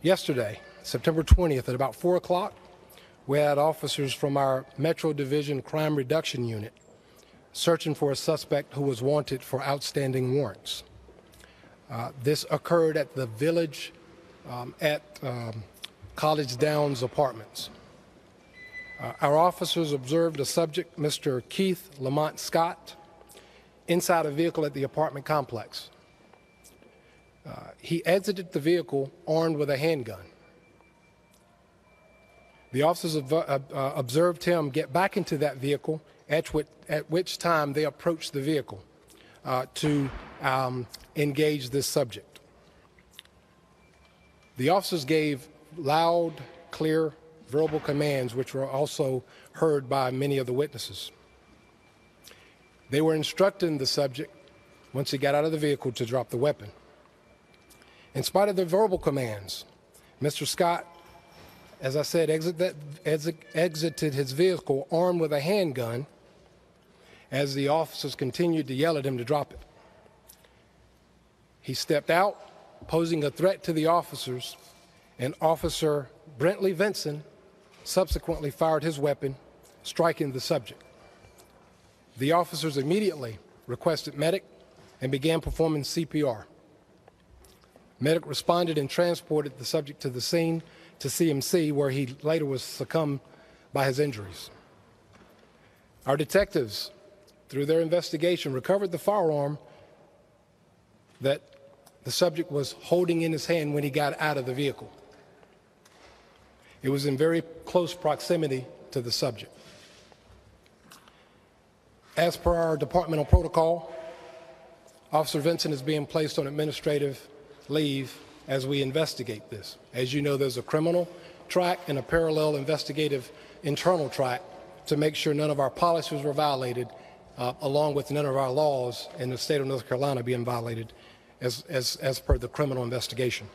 Yesterday, September 20th, at about 4 o'clock, we had officers from our Metro Division Crime Reduction Unit searching for a suspect who was wanted for outstanding warrants. This occurred at the Village at College Downs Apartments. Our officers observed a subject, Mr. Keith Lamont Scott, inside a vehicle at the apartment complex. He exited the vehicle armed with a handgun. The officers observed him get back into that vehicle, at which time they approached the vehicle to engage this subject. The officers gave loud, clear, verbal commands, which were also heard by many of the witnesses. They were instructing the subject, once he got out of the vehicle, to drop the weapon. In spite of the verbal commands, Mr. Scott, as I said, exited his vehicle armed with a handgun as the officers continued to yell at him to drop it. He stepped out, posing a threat to the officers, and Officer Brentley Vinson subsequently fired his weapon, striking the subject. The officers immediately requested medic and began performing CPR. Medic responded and transported the subject to the scene to CMC, where he later was succumbed by his injuries. Our detectives, through their investigation, recovered the firearm that the subject was holding in his hand when he got out of the vehicle. It was in very close proximity to the subject. As per our departmental protocol, Officer Vinson is being placed on administrative leave as we investigate this. As you know, there's a criminal track and a parallel investigative internal track to make sure none of our policies were violated, along with none of our laws in the state of North Carolina being violated as per the criminal investigation.